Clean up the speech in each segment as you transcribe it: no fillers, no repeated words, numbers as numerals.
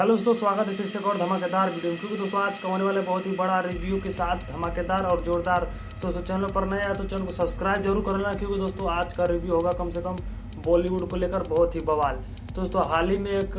Hello दोस्तों, स्वागत है फिर से एक और धमाकेदार वीडियो में। क्योंकि दोस्तों आज का होने वाले बहुत ही बड़ा रिव्यू के साथ धमाकेदार और जोरदार। दोस्तों चैनल पर नया है तो चैनल को सब्सक्राइब जरूर कर लेना, क्योंकि दोस्तों आज का रिव्यू होगा कम से कम बॉलीवुड को लेकर बहुत ही बवाल। दोस्तों हाल ही में एक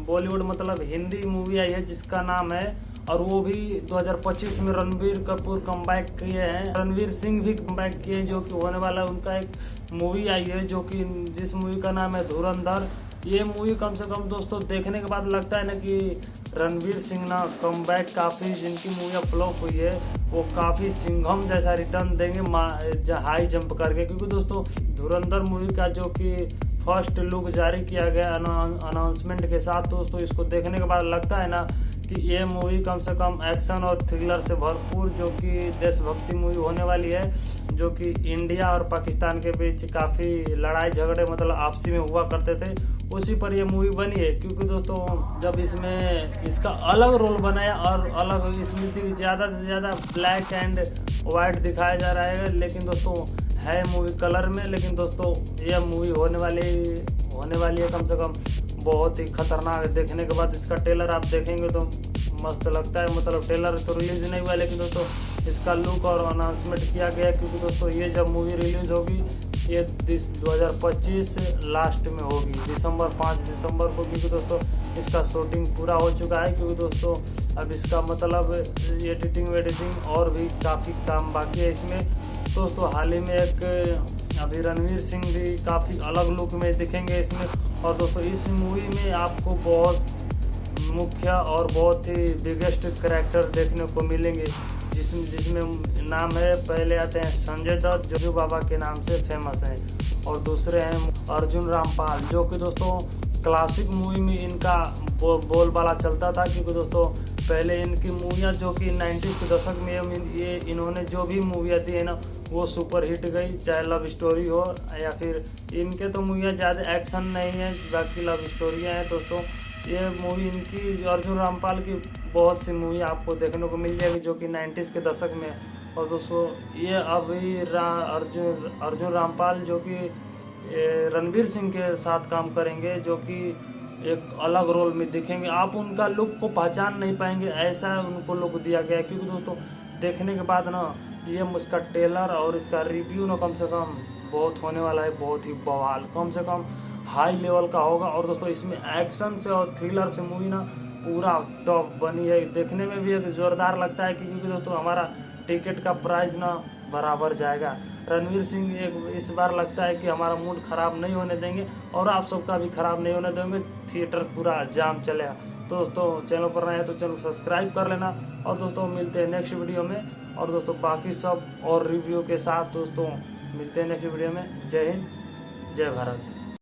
बॉलीवुड मतलब हिंदी मूवी आई है जिसका नाम है, और वो भी 2025 में रणबीर कपूर कमबैक किए हैं, रणवीर सिंह भी कमबैक किए हैं, जो कि होने वाला है उनका एक मूवी आई है जो कि जिस मूवी का नाम है धुरंधर। ये मूवी कम से कम दोस्तों देखने के बाद लगता है ना कि रणवीर सिंह ना कमबैक काफ़ी जिनकी मूवियाँ फ्लॉप हुई है वो काफ़ी सिंघम जैसा रिटर्न देंगे हाई जंप करके। क्योंकि दोस्तों धुरंधर मूवी का जो कि फर्स्ट लुक जारी किया गया अनाउंसमेंट के साथ, दोस्तों इसको देखने के बाद लगता है ना कि ये मूवी कम से कम एक्शन और थ्रिलर से भरपूर जो कि देशभक्ति मूवी होने वाली है, जो कि इंडिया और पाकिस्तान के बीच काफ़ी लड़ाई झगड़े मतलब आपसी में हुआ करते थे, उसी पर ये मूवी बनी है। क्योंकि दोस्तों जब इसमें इसका अलग रोल बनाया और अलग इसमें ज़्यादा से ज़्यादा ब्लैक एंड वाइट दिखाया जा रहा है, लेकिन दोस्तों है मूवी कलर में। लेकिन दोस्तों यह मूवी होने वाली है कम से कम बहुत ही खतरनाक। देखने के बाद इसका ट्रेलर आप देखेंगे तो मस्त लगता है। मतलब ट्रेलर तो रिलीज नहीं हुआ, लेकिन दोस्तों इसका लुक और अनाउंसमेंट किया गया। क्योंकि दोस्तों ये जब मूवी रिलीज होगी ये 2025 लास्ट में होगी, 5 दिसंबर को। क्योंकि दोस्तों इसका शूटिंग पूरा हो चुका है। क्योंकि दोस्तों अब इसका मतलब एडिटिंग और भी काफ़ी काम बाकी है इसमें। दोस्तों हाल ही में एक अभी रणवीर सिंह भी काफ़ी अलग लुक में दिखेंगे इसमें। और दोस्तों इस मूवी में आपको बहुत मुख्य और बहुत ही बिगेस्ट कैरेक्टर देखने को मिलेंगे, जिसमें नाम है, पहले आते हैं संजय दत्त जो बाबा के नाम से फेमस हैं, और दूसरे हैं अर्जुन रामपाल जो कि दोस्तों क्लासिक मूवी में इनका बोलबाला चलता था। क्योंकि दोस्तों पहले इनकी मूवियाँ जो कि 90s के दशक में ये इन्होंने जो भी मूवियाँ दी है ना वो सुपर हिट गई, चाहे लव स्टोरी हो या फिर इनके तो मूवियाँ ज़्यादा एक्शन नहीं है, बाकी लव स्टोरियाँ हैं। दोस्तों ये मूवी इनकी अर्जुन रामपाल की बहुत सी मूवी आपको देखने को मिल जाएगी जो कि 90s के दशक में। और दोस्तों ये अभी अर्जुन रामपाल जो कि रणवीर सिंह के साथ काम करेंगे, जो कि एक अलग रोल में दिखेंगे। आप उनका लुक को पहचान नहीं पाएंगे, ऐसा उनको लुक दिया गया है। क्योंकि दोस्तों देखने के बाद ना ये इसका ट्रेलर और इसका रिव्यू ना कम से कम बहुत होने वाला है, बहुत ही बवाल, कम से कम हाई लेवल का होगा। और दोस्तों इसमें एक्शन से और थ्रिलर से मूवी ना पूरा टॉप बनी है, देखने में भी एक जोरदार लगता है। क्योंकि दोस्तों हमारा टिकट का प्राइस ना बराबर जाएगा। रणवीर सिंह इस बार लगता है कि हमारा मूड ख़राब नहीं होने देंगे और आप सबका भी ख़राब नहीं होने देंगे, थिएटर पूरा जाम चलेगा। तो दोस्तों चैनल पर नए हैं तो चैनल को सब्सक्राइब कर लेना। और दोस्तों मिलते हैं नेक्स्ट वीडियो में, और दोस्तों बाकी सब और रिव्यू के साथ दोस्तों मिलते हैं नेक्स्ट वीडियो में। जय हिंद, जय भारत।